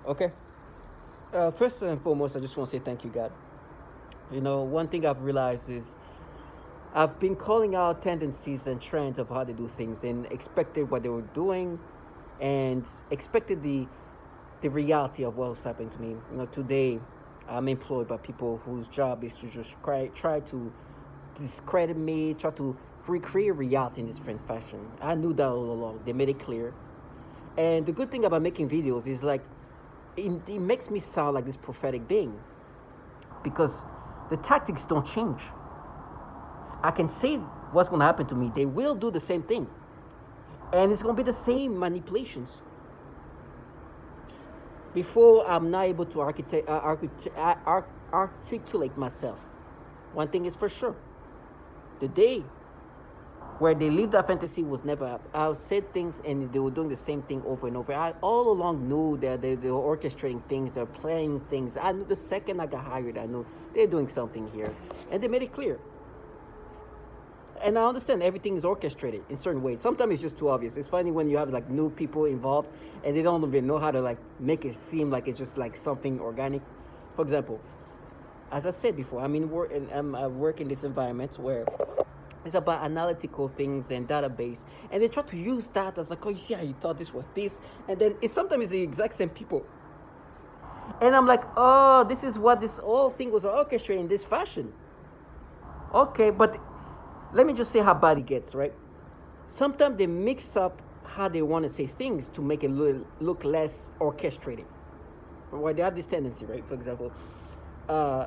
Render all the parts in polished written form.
Okay. First and foremost, I just want to say thank you, God. One thing I've realized is I've been calling out tendencies and trends of how they do things and expected what they were doing and expected the reality of what was happening to me. Today I'm employed by people whose job is to just try to discredit me, try to recreate reality in this different fashion. I knew that all along. They made it clear. And the good thing about making videos is like it makes me sound like this prophetic being because the tactics don't change. I can say what's going to happen to me. They will do the same thing. And it's going to be the same manipulations. Before I'm not able to articulate myself, one thing is for sure. The day where they lived that fantasy was never up. I said things and they were doing the same thing over and over. I all along knew that they were orchestrating things, they're playing things. I knew the second I got hired, I knew they're doing something here. And they made it clear. And I understand everything is orchestrated in certain ways. Sometimes it's just too obvious. It's funny when you have like new people involved and they don't even know how to like make it seem like it's just like something organic. For example, as I said before, I work in this environment where it's about analytical things and database, and they try to use that as like, oh, you see how you thought this was this, and then it's sometimes the exact same people. And I'm like, oh, this is what this whole thing was orchestrated in this fashion. Okay, but let me just say how bad it gets, right? Sometimes they mix up how they want to say things to make it look less orchestrated. Why they have this tendency, right? For example, uh,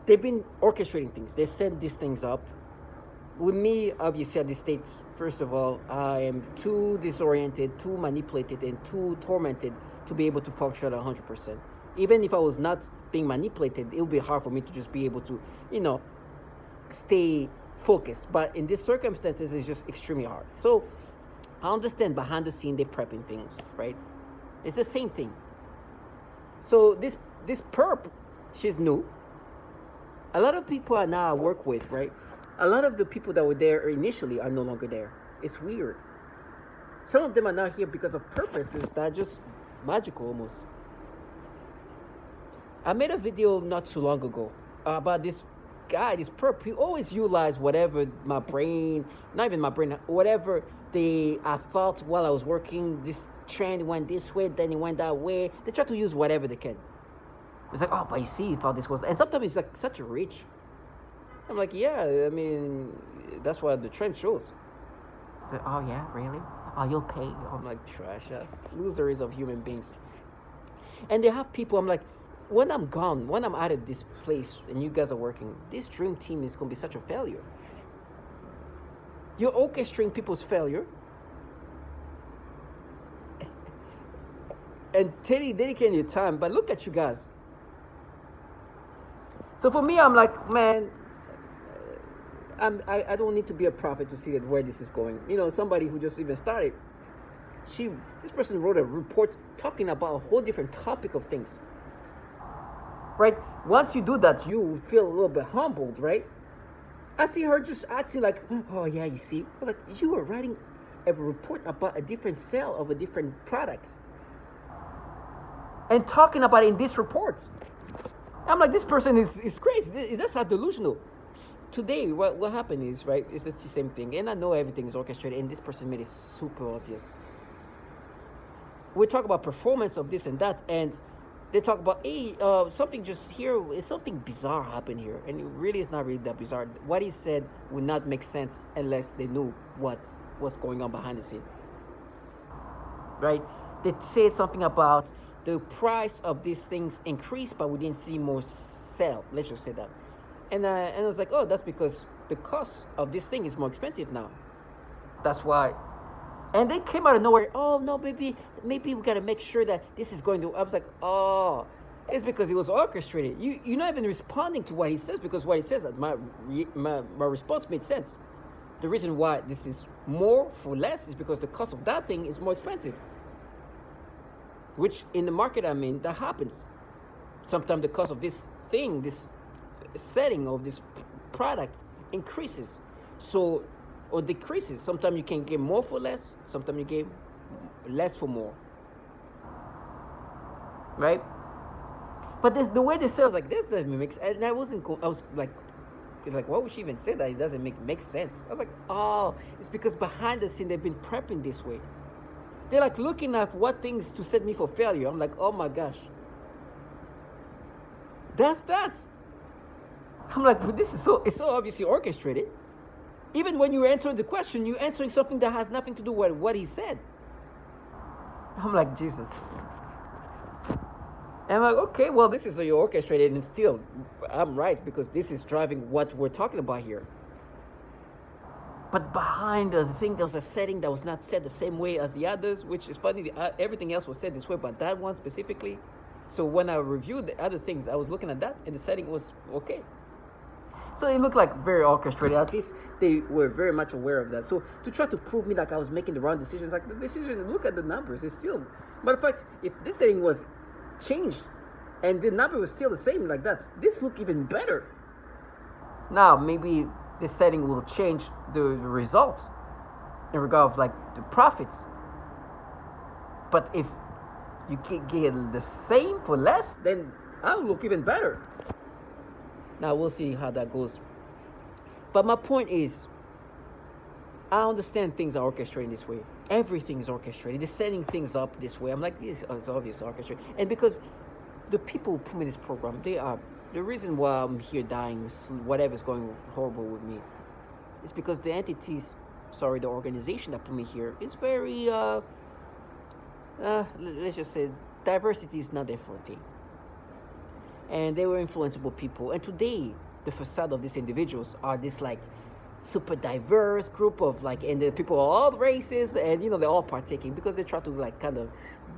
they've been orchestrating things. They set these things up. With me, obviously, at this stage, first of all, I am too disoriented, too manipulated, and too tormented to be able to function at 100%. Even if I was not being manipulated, it would be hard for me to just be able to, you know, stay focused. But in these circumstances, it's just extremely hard. So I understand behind the scene they're prepping things, right? It's the same thing. So this perp, she's new. A lot of people I now work with, right? A lot of the people that were there initially are no longer there. It's weird. Some of them are not here because of purposes that are just magical almost. I made a video not too long ago about this guy, this perp. He always utilized whatever my brain, not even my brain, whatever I thought while I was working. This trend went this way, then it went that way. They try to use whatever they can. It's like, oh, but you see, you thought this was, and sometimes it's like such a reach. I'm like, yeah, I mean, that's what the trend shows. Like, oh yeah, really? Oh, you'll pay. I'm like, trash ass losers of human beings. And they have people. I'm like, when I'm gone, when I'm out of this place, and you guys are working, this dream team is gonna be such a failure. You're orchestrating people's failure, and dedicating your time. But look at you guys. So for me, I'm like, man, I don't need to be a prophet to see where this is going. You know, somebody who just even started, this person wrote a report talking about a whole different topic of things. Right? Once you do that, you feel a little bit humbled, right? I see her just acting like, oh yeah, you see, but like you are writing a report about a different sale of a different product, and talking about it in this report. I'm like, this person is crazy. That's how delusional. Today, what happened is, right, is the same thing. And I know everything is orchestrated, and this person made it super obvious. We talk about performance of this and that, and they talk about, hey, something just here, is something bizarre happened here. And it really is not really that bizarre. What he said would not make sense unless they knew what was going on behind the scene. Right? They said something about the price of these things increased, but we didn't see more sale. Let's just say that. And I was like, oh, that's because the cost of this thing is more expensive now. That's why. And they came out of nowhere. Oh, no, maybe we got to make sure that this is going to. I was like, oh, it's because it was orchestrated. You're not even responding to what he says, because what he says, my response made sense. The reason why this is more for less is because the cost of that thing is more expensive. Which in the market I'm in, that happens. Sometimes the cost of this thing, this setting of this product increases, so or decreases. Sometimes you can get more for less, sometimes you get less for more. right? But the way they say, I was like, this doesn't make sense. And I was like, it's like, what would she even say that it doesn't make sense? I was like, oh, it's because behind the scene they've been prepping this way. They're like looking at what things to set me for failure. I'm like, oh my gosh, that's that. I'm like, but it's so obviously orchestrated. Even when you're answering the question, you're answering something that has nothing to do with what he said. I'm like, Jesus. And I'm like, okay, well, this is so you orchestrated, and still, I'm right, because this is driving what we're talking about here. But behind the thing, there was a setting that was not said the same way as the others, which is funny. Everything else was said this way, but that one specifically. So when I reviewed the other things, I was looking at that, and the setting was okay. So it looked like very orchestrated. At least they were very much aware of that. So to try to prove me like I was making the wrong decisions, like the decision, look at the numbers, it's still. Matter of fact, if this setting was changed and the number was still the same like that, this looked even better. Now maybe this setting will change the results in regard of like the profits. But if you can get the same for less, then I'll look even better. Now we'll see how that goes. But my point is, I understand things are orchestrated this way. Everything is orchestrated. They're setting things up this way. I'm like, this is obvious orchestrated. And because the people who put me in this program, they are the reason why I'm here dying, whatever's going horrible with me, is because the the organization that put me here is very, let's just say, diversity is not their forte. And they were influenceable people. And today, the facade of these individuals are this like super diverse group of like, and the people are all races, and they're all partaking because they try to like kind of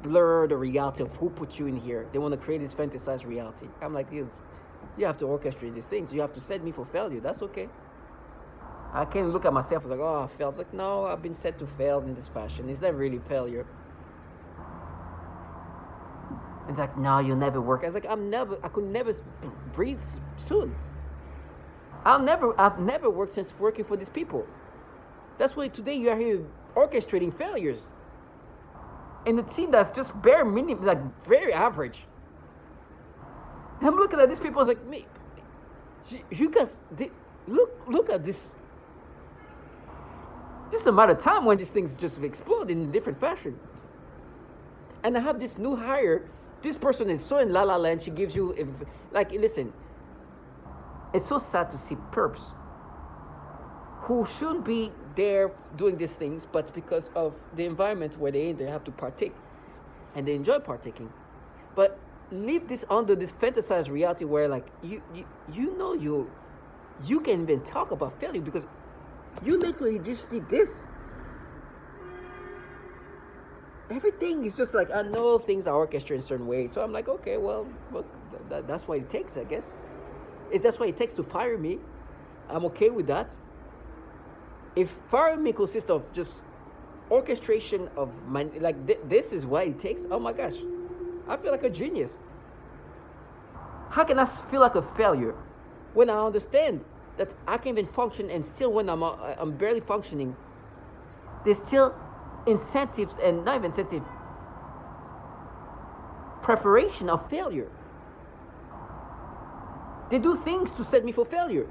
blur the reality of who put you in here. They want to create this fantasized reality. I'm like, you have to orchestrate these things. You have to set me for failure. That's okay. I can't look at myself as like, oh, I failed. It's like, no, I've been set to fail in this fashion. It's never really failure. And like, no, you'll never work. I was like, I could never breathe soon. I've never worked since working for these people. That's why today you are here orchestrating failures. And it seems that's just bare minimum, like very average. And I'm looking at these people, I was like, me, you guys, look at this. Just a matter of time when these things just explode in a different fashion. And I have this new hire. This person is so in la la land. She gives you, like, listen, it's so sad to see perps who shouldn't be there doing these things, but because of the environment where they have to partake, and they enjoy partaking. But leave this under this fantasized reality where, like, you can even talk about failure because you literally just did this. Everything is just like, I know things are orchestrated in a certain way. So I'm like, okay, well, that's what it takes, I guess. If that's what it takes to fire me, I'm okay with that. If firing me consists of just orchestration of my, like, this is what it takes, oh my gosh, I feel like a genius. How can I feel like a failure when I understand that I can even function, and still when I'm barely functioning, there's still incentives, and not even incentive, preparation of failure. They do things to set me for failure.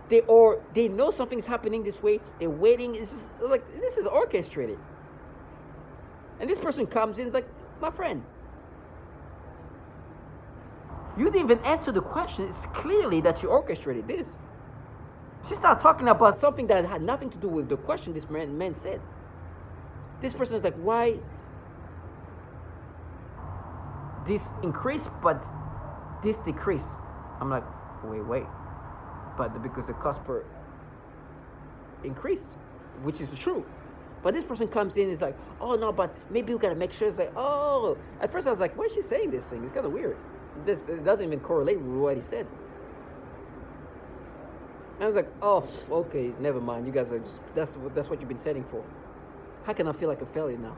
They know something's happening this way. They're waiting. It's just like, this is orchestrated. And this person comes in, is like, my friend, you didn't even answer the question. It's clearly that you orchestrated this. She started talking about something that had nothing to do with the question this man said. This person is like, why this increase but this decrease? I'm like, wait. But because the cost per increase, which is true. But this person comes in and is like, oh no, but maybe we gotta make sure. It's like, oh. At first I was like, why is she saying this thing? It's kind of weird. It doesn't even correlate with what he said. And I was like, oh, okay, never mind. You guys are just, that's what you've been setting for. How can I feel like a failure now?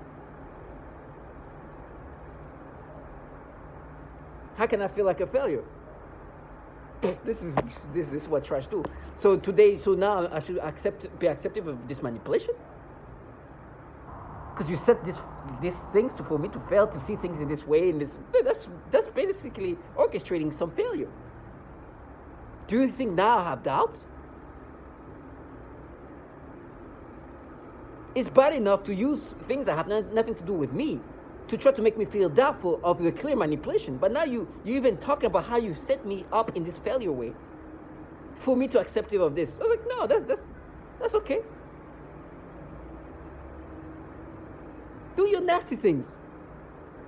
How can I feel like a failure? This is what trash do. So now I should be accepting of this manipulation? because you set these things for me to fail, to see things in this way, and that's basically orchestrating some failure. Do you think now I have doubts? It's bad enough to use things that have nothing to do with me to try to make me feel doubtful of the clear manipulation. But now you even talking about how you set me up in this failure way for me to accept of this. I was like, no, that's okay. Do your nasty things.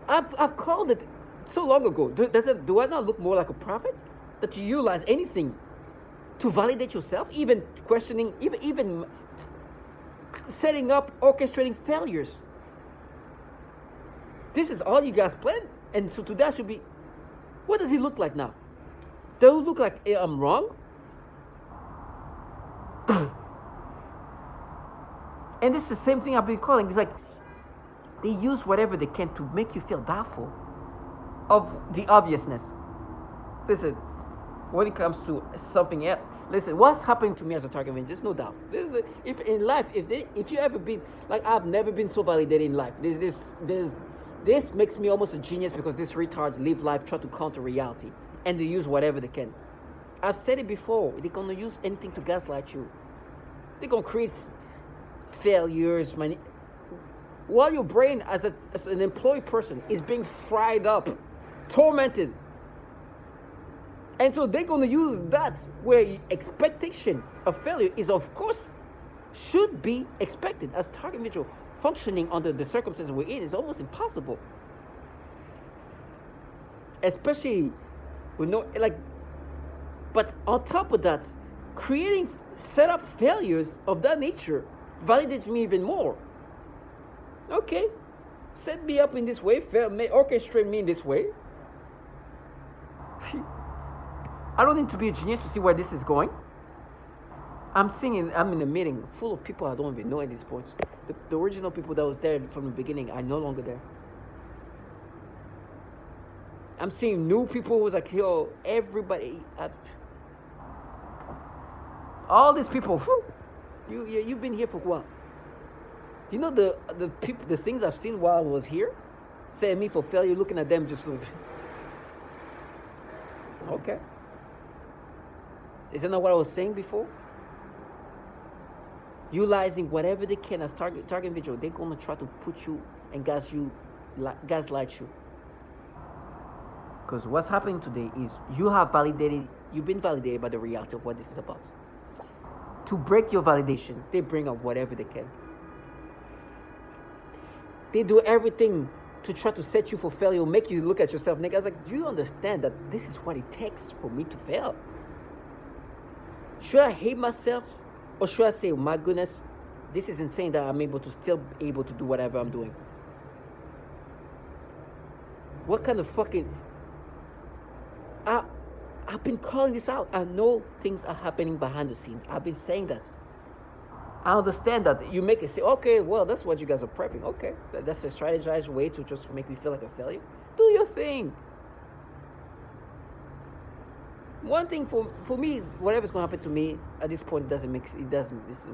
I've called it so long ago. Do I not look more like a prophet? That you utilize anything to validate yourself, even questioning, even setting up, orchestrating failures. This is all you guys planned, and so today should be. What does he look like now? Does it look like I'm wrong? And it's the same thing I've been calling. It's like they use whatever they can to make you feel doubtful of the obviousness. Listen, when it comes to something else, listen, what's happening to me as a target man, just no doubt. If in life, if you ever been like, I've never been so validated in life. This makes me almost a genius, because these retards live life, try to counter reality, and they use whatever they can. I've said it before. They're gonna use anything to gaslight you. They're gonna create failures, while your brain as an employed person is being fried up, tormented. And so they're going to use that, where expectation of failure is, of course, should be expected. As target individual functioning under the circumstances we're in is almost impossible. Especially with but on top of that, creating setup failures of that nature validates me even more. Okay, set me up in this way, orchestrate me in this way. I don't need to be a genius to see where this is going. I'm in a meeting full of people I don't even know at this point. The original people that was there from the beginning are no longer there. I'm seeing new people who's like, yo, everybody, all these people, you've been here for a while. You know the people, the things I've seen while I was here, set me for failure. Looking at them, just like, okay. Isn't that what I was saying before? Utilizing whatever they can as target individual, they're gonna try to put you and gaslight you. Because what's happening today is you've been validated by the reality of what this is about. To break your validation, they bring up whatever they can. They do everything to try to set you for failure, make you look at yourself. Nigga, I was like, do you understand that this is what it takes for me to fail? Should I hate myself? Or should I say, oh my goodness, this is insane that I'm still able to do whatever I'm doing? What kind of fucking... I've been calling this out. I know things are happening behind the scenes. I've been saying that. I understand that you make it say, okay, well, that's what you guys are prepping. Okay, that's a strategized way to just make me feel like a failure. Do your thing. One thing for me, whatever's going to happen to me at this point it's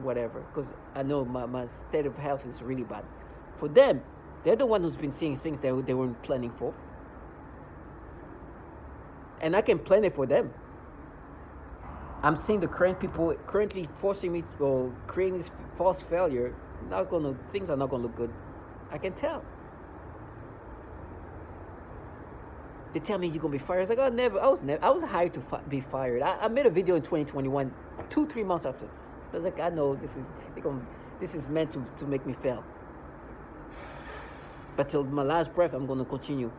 whatever, because I know my state of health is really bad. For them, they're the one who's been seeing things that they weren't planning for. And I can plan it for them. I'm seeing the current people currently forcing me to creating this false failure. Things are not gonna look good. I can tell. They tell me you're gonna be fired. I was like, oh, never. I was hired to be fired. I made a video in 2021, 2-3 months after. I was like, I know this is meant to make me fail. But till my last breath, I'm gonna continue.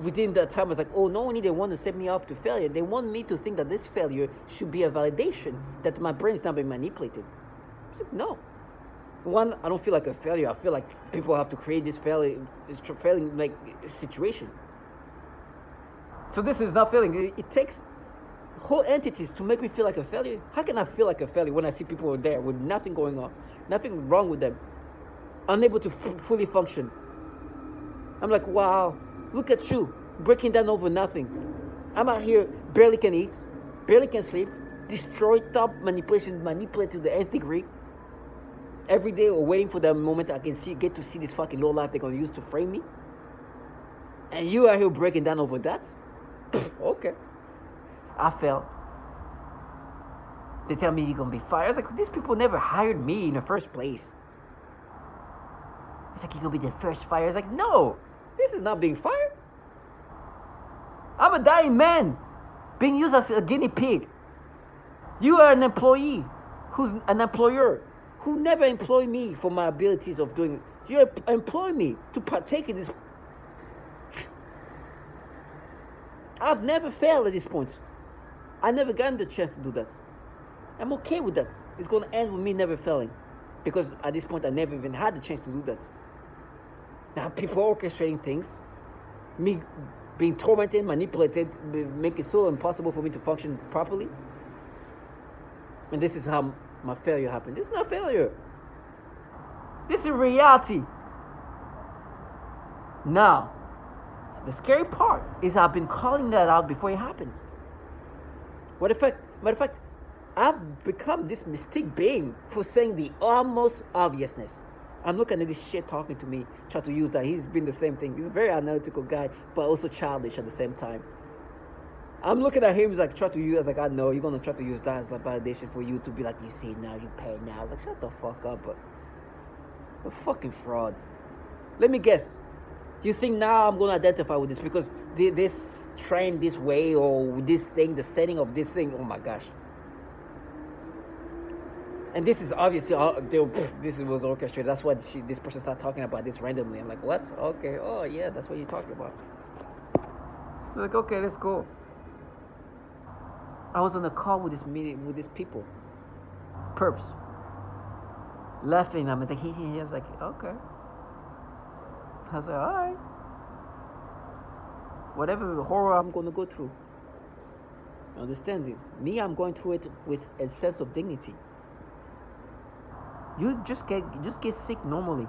Within that time, I was like, oh, no one they want to set me up to failure. They want me to think that this failure should be a validation that my brain's not being manipulated. I was like, no. One, I don't feel like a failure. I feel like people have to create this failing like situation. So this is not failing. It takes whole entities to make me feel like a failure. How can I feel like a failure when I see people there with nothing going on, nothing wrong with them, unable to fully function? I'm like, wow. Look at you, breaking down over nothing. I'm out here, barely can eat, barely can sleep, destroyed, top manipulated to the nth degree. every day or waiting for the moment I can get to see this fucking low life they're gonna use to frame me. And you are here breaking down over that? Okay. I felt. They tell me you're gonna be fired. I was like, these people never hired me in the first place. It's like, you're gonna be the first fired. I was like, no, this is not being fired. I'm a dying man being used as a guinea pig. You are an employee who's an employer who never employed me for my abilities of doing. You employ me to partake in this. I've never failed at this point. I never gotten the chance to do that. I'm okay with that. It's going to end with me never failing. Because at this point, I never even had the chance to do that. Now, people orchestrating things, me being tormented, manipulated, make it so impossible for me to function properly. And this is how my failure happened. This is not failure. This is reality. Now, the scary part is I've been calling that out before it happens. Matter of fact, I've become this mystic being for saying the almost obviousness. I'm looking at this shit talking to me, trying to use that. He's been the same thing. He's a very analytical guy, but also childish at the same time. I'm looking at him, he's like, try to use, I was like, I know, you're going to try to use that as a validation for you to be like, you see now, you pay now. I was like, shut the fuck up, but a fucking fraud. Let me guess. You think now I'm going to identify with this because this trend this way or this thing, the setting of this thing, oh my gosh. And this is obviously, this was orchestrated. That's why this person started talking about this randomly. I'm like, what? Okay, oh yeah, that's what you're talking about. I'm like, okay, let's go. I was on a call with this meeting, with these people. Perps. Laughing, I'm like, he was like, okay. I was like, all right. Whatever horror I'm going to go through. Understanding. Me, I'm going through it with a sense of dignity. You just get sick normally.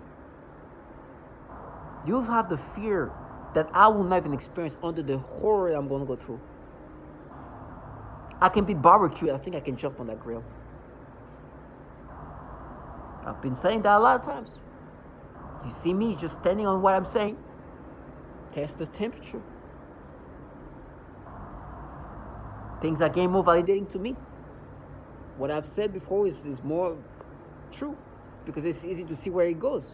You'll have the fear that I will not even experience under the horror I'm going to go through. I can be barbecued. I think I can jump on that grill. I've been saying that a lot of times. You see me just standing on what I'm saying. Test the temperature. Things are getting more validating to me. What I've said before is more true because it's easy to see where it goes.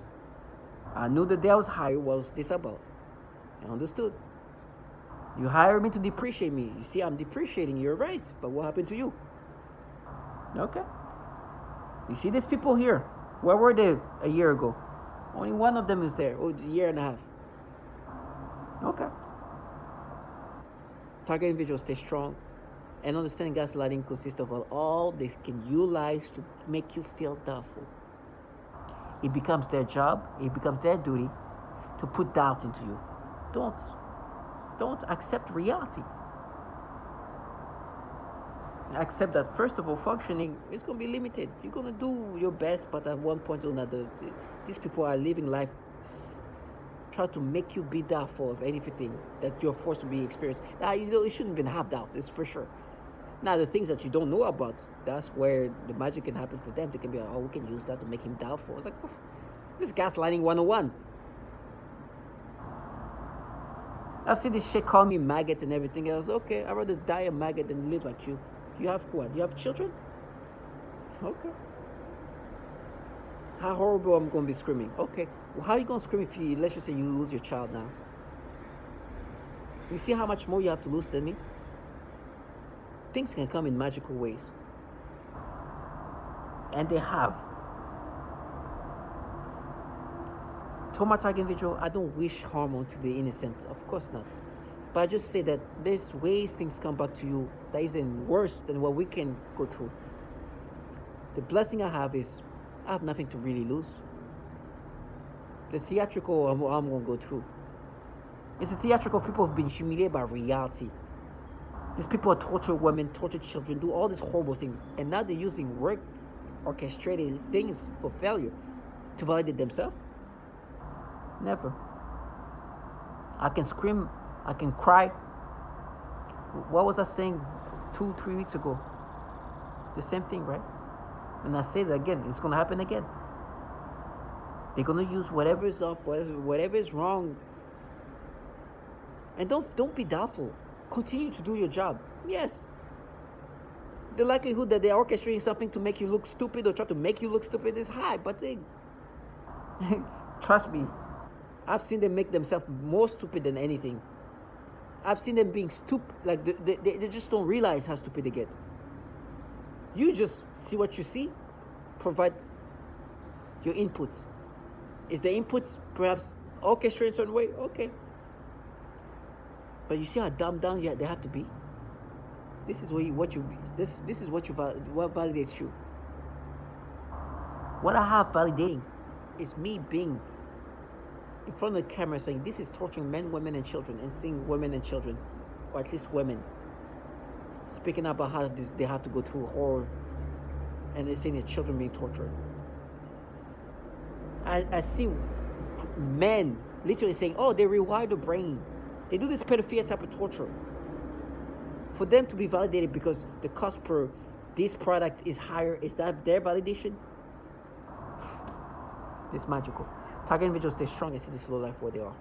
I knew the day I was hired, what was this about? I understood. You hired me to depreciate me. You see, I'm depreciating. You're right. But what happened to you? Okay. You see these people here. Where were they a year ago? Only one of them is there. Oh, a year and a half. Okay. Target individuals, stay strong. And understand gaslighting consists of all they can utilize to make you feel doubtful. It becomes their job, it becomes their duty to put doubt into you. Don't accept reality. Accept that first of all, functioning is going to be limited. You're going to do your best, but at one point or another, these people are living life try to make you be doubtful of anything that you're forced to be experienced. Now, you shouldn't even have doubts, it's for sure. Now, the things that you don't know about, that's where the magic can happen for them. They can be like, oh, we can use that to make him doubtful. It's like, this is gaslighting 101. I've seen this shit call me maggot and everything else. Okay, I'd rather die a maggot than live like you. You have what? You have children? Okay. How horrible I'm going to be screaming. Okay, well, how are you going to scream if you, let's just say you lose your child now? You see how much more you have to lose than me? Things can come in magical ways. And they have. To my target individual, I don't wish harm onto the innocent. Of course not. But I just say that there's ways things come back to you that isn't worse than what we can go through. The blessing I have is I have nothing to really lose. The theatrical I'm going to go through. It's a theatrical of people who've been humiliated by reality. These people are torture women, torture children, do all these horrible things. And now they're using work, orchestrated things for failure to validate themselves. Never. I can scream, I can cry. What was I saying 2-3 weeks ago? The same thing, right? And I say that again, it's going to happen again. They're gonna use whatever is off, whatever is wrong. And don't be doubtful. Continue to do your job. Yes. The likelihood that they're orchestrating something to make you look stupid or try to make you look stupid is high, but trust me, I've seen them make themselves more stupid than anything. I've seen them being stupid, like they just don't realize how stupid they get. You just see what you see, provide your inputs. Is the inputs perhaps orchestrated in a certain way? Okay. But you see how dumbed down they have to be? This is what validates you. What I have validating is me being in front of the camera saying this is torturing men, women, and children, and seeing women and children, or at least women, speaking about how they have to go through horror, and they're seeing their children being tortured. I see men literally saying, oh, they rewire the brain. They do this pedophilia type of torture. For them to be validated because the cost per this product is higher, is that their validation? It's magical. Target individuals stay strong and see this low life where they are.